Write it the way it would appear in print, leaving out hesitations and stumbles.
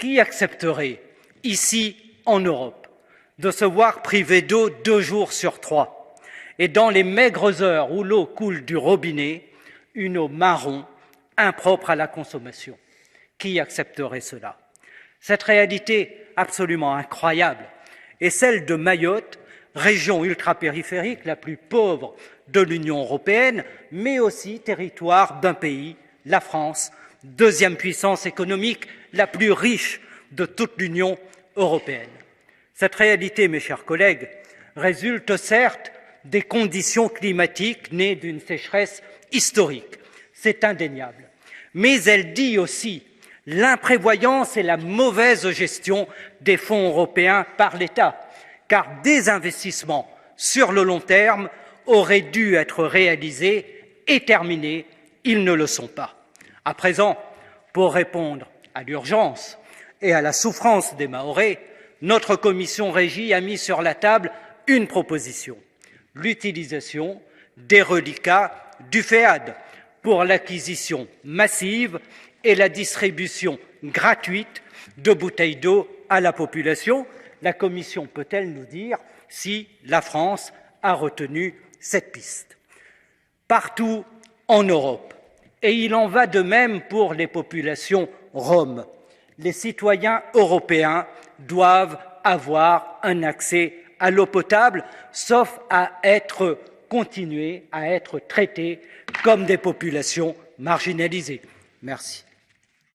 Qui accepterait, ici en Europe, de se voir privé d'eau 2 jours sur 3 et dans les maigres heures où l'eau coule du robinet, une eau marron, impropre à la consommation? Qui accepterait cela? Cette réalité absolument incroyable est celle de Mayotte, région ultrapériphérique la plus pauvre de l'Union européenne, mais aussi territoire d'un pays, la France, deuxième puissance économique la plus riche de toute l'Union européenne. Cette réalité, mes chers collègues, résulte certes des conditions climatiques nées d'une sécheresse historique, c'est indéniable, mais elle dit aussi l'imprévoyance et la mauvaise gestion des fonds européens par l'État, car des investissements sur le long terme auraient dû être réalisés et terminés, ils ne le sont pas. À présent, pour répondre à l'urgence et à la souffrance des Mahorais, notre commission Régie a mis sur la table une proposition, l'utilisation des reliquats du FEAD pour l'acquisition massive et la distribution gratuite de bouteilles d'eau à la population. La Commission peut-elle nous dire si la France a retenu cette piste? Partout en Europe, et il en va de même pour les populations roms, les citoyens européens doivent avoir un accès à l'eau potable, sauf à continuer à être traités comme des populations marginalisées. Merci.